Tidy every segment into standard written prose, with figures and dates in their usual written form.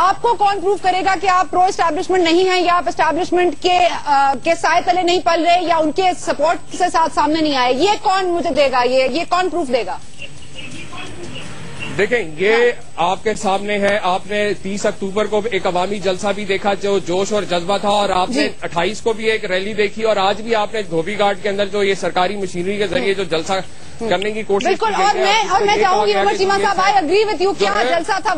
آپ کو کون پروف کرے گا کہ آپ پرو اسٹیبلشمنٹ نہیں ہیں یا آپ اسٹیبلشمنٹ کے سائے تلے نہیں پل رہے یا ان کے سپورٹ سے ساتھ سامنے نہیں آئے؟ یہ کون مجھے دے گا؟ یہ کون پروف دے گا؟ دیکھیں یہ آپ کے سامنے ہے. آپ نے 30 اکتوبر کو ایک عوامی جلسہ بھی دیکھا جو جوش اور جذبہ تھا, اور آپ نے 28 کو بھی ایک ریلی دیکھی, اور آج بھی آپ نے دھوبی گھاٹ کے اندر جو یہ سرکاری مشینری کے ذریعے جو جلسہ کرنے کی کوشش کی بالکل. اور میں چاہوں گی عمر چیمہ صاحب, آئی اگری وتھ یو, کیا جلسہ تھا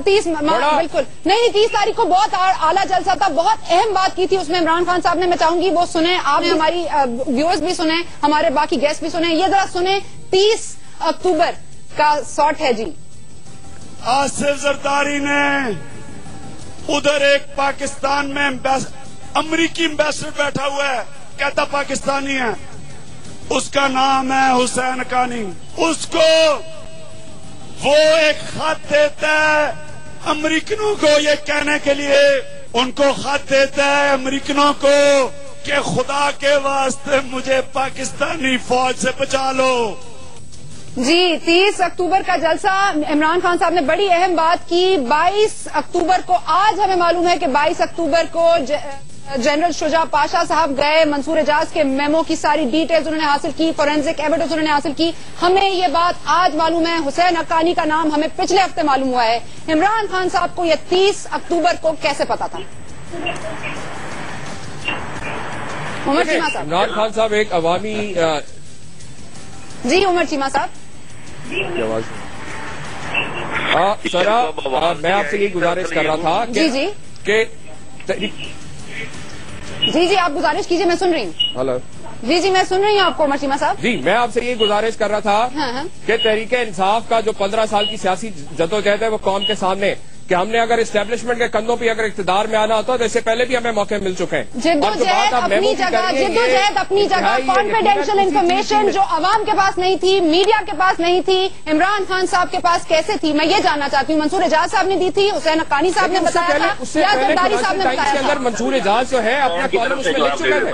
30 بالکل نہیں 30 تاریخ کو بہت اعلیٰ جلسہ تھا, بہت اہم بات کی تھی اس میں عمران خان صاحب نے. میں چاہوں گی وہ سنیں, آپ نے ہماری ویورز بھی سنیں, ہمارے باقی گیسٹ بھی سنیں, یہ ذرا سنیں. 30 اکتوبر کا شاٹ ہے جی. آصف زرداری نے ادھر ایک پاکستان میں امریکی امبیسڈر بیٹھا ہوا ہے, کہتا پاکستانی ہے, اس کا نام ہے حسین حقانی. اس کو وہ ایک خط دیتا ہے امریکنوں کو یہ کہنے کے لیے, ان کو خط دیتا ہے امریکنوں کو کہ خدا کے واسطے مجھے پاکستانی فوج سے بچا لو. جی 30 اکتوبر کا جلسہ, عمران خان صاحب نے بڑی اہم بات کی. 22 اکتوبر کو, آج ہمیں معلوم ہے کہ 22 اکتوبر کو جنرل شجاع پاشا صاحب گئے, منصور اعجاز کے میمو کی ساری ڈیٹیلز انہوں نے حاصل کی, فورینزک ایویڈنس انہوں نے حاصل کی. ہمیں یہ بات آج معلوم ہے. حسین حقانی کا نام ہمیں پچھلے ہفتے معلوم ہوا ہے. عمران خان صاحب کو یہ 30 اکتوبر کو کیسے پتا تھا؟ عمر چیمہ صاحب. عمران خان صاحب ایک عوامی جی عمر چیمہ صاحب سرا, میں آپ سے یہ گزارش کر رہا تھا کہ جی آپ گزارش کیجئے, میں سن رہی ہوں. ہلو جی میں سن رہی ہوں آپ کو عمر چیمہ صاحب. جی میں آپ سے یہ گزارش کر رہا تھا کہ تحریک انصاف کا جو 15 سال کی سیاسی جدوجہد ہے وہ قوم کے سامنے, کہ ہم نے اگر اسٹیبلشمنٹ کے کندھوں پہ اگر اقتدار میں آنا ہوتا تو اس سے پہلے بھی ہمیں موقع مل چکے ہیں. جدوجہد اپنی جگہ, کانفیڈینشیل انفارمیشن جو عوام کے پاس نہیں تھی, میڈیا کے پاس نہیں تھی, عمران خان صاحب کے پاس کیسے تھی؟ میں یہ جاننا چاہتی ہوں. منصور اعجاز صاحب نے دی تھی, حسین حقانی صاحب نے بتایا تھا, یا زرداری صاحب نے بتایا تھا؟ منصور اعجاز جو ہے اپنا کالم اس میں لکھ چکے تھے,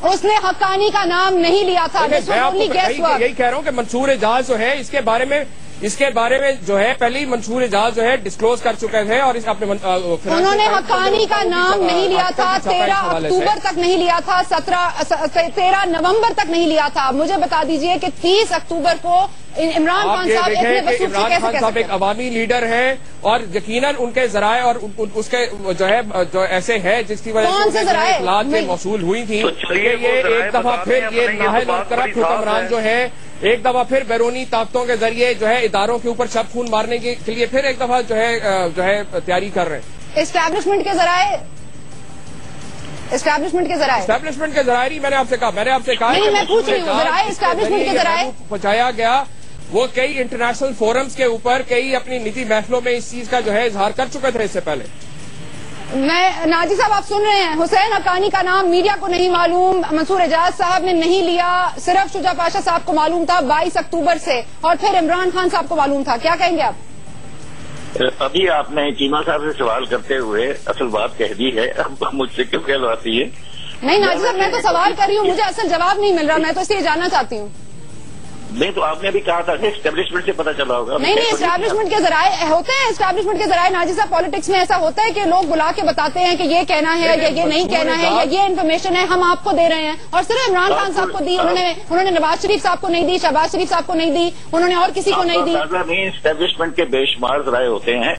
اس نے حقانی کا نام نہیں لیا تھا. یہی کہہ رہا ہوں کہ منصور اعجاز جو ہے اس کے بارے میں جو ہے پہلے ہی منصور اعجاز جو ہے ڈسکلوز کر چکے تھے, اور انہوں نے حقانی کا نام نہیں لیا تھا. 13 اکتوبر تک نہیں لیا تھا, 13 نومبر تک نہیں لیا تھا. مجھے بتا دیجئے کہ 30 اکتوبر کو عمران خان صاحب عمران خان صاحب ایک عوامی لیڈر ہے, اور یقیناً ان کے ذرائع اور اس کے جو ہے جو ایسے ہے جس کی وجہ سے اطلاعات میں موصول ہوئی تھی, یہ ایک دفعہ پھر یہ نااہل اور کرپٹ حکمران جو ہے ایک دفعہ پھر بیرونی طاقتوں کے ذریعے جو ہے اداروں کے اوپر شب خون مارنے کے لیے پھر ایک دفعہ جو ہے تیاری کر رہے ہیں. اسٹیبلشمنٹ کے ذرائع ہی میں نے آپ سے کہا, میں پوچھ رہی ہوں ذرائع اسٹیبلشمنٹ کے ذرائع پہنچایا گیا. وہ کئی انٹرنیشنل فورمز کے اوپر کئی اپنی نجی محفلوں میں اس چیز کا جو ہے اظہار کر چکے تھے اس سے پہلے. ناجی صاحب آپ سن رہے ہیں, حسین حقانی کا نام میڈیا کو نہیں معلوم, منصور اعجاز صاحب نے نہیں لیا, صرف شجاع پاشا صاحب کو معلوم تھا 22 اکتوبر سے, اور پھر عمران خان صاحب کو معلوم تھا. کیا کہیں گے آپ؟ ابھی آپ نے چیمہ صاحب سے سوال کرتے ہوئے اصل بات کہہ دی ہے, اب مجھ سے کیوں کہلواتی ہے؟ نہیں ناجی صاحب, میں تو سوال کر رہی ہوں, مجھے اصل جواب نہیں مل رہا, میں تو اس لیے جاننا چاہتی ہوں. نہیں تو آپ نے بھی کہا تھا کہ اسٹیبلشمنٹ سے پتہ چلا ہوگا. نہیں اسٹیبلشمنٹ کے ذرائع ہوتے ہیں, اسٹیبلشمنٹ کے ذرائع ناجی صاحب پالیٹکس میں ایسا ہوتا ہے کہ لوگ بلا کے بتاتے ہیں کہ یہ کہنا ہے یا یہ نہیں کہنا ہے, یا یہ انفارمیشن ہے ہم آپ کو دے رہے ہیں, اور صرف عمران خان صاحب کو دی, انہوں نے نواز شریف صاحب کو نہیں دی, شہباز شریف صاحب کو نہیں دی, انہوں نے اور کسی کو نہیں دی. اسٹیبلشمنٹ کے بے شمار ذرائع ہوتے ہیں.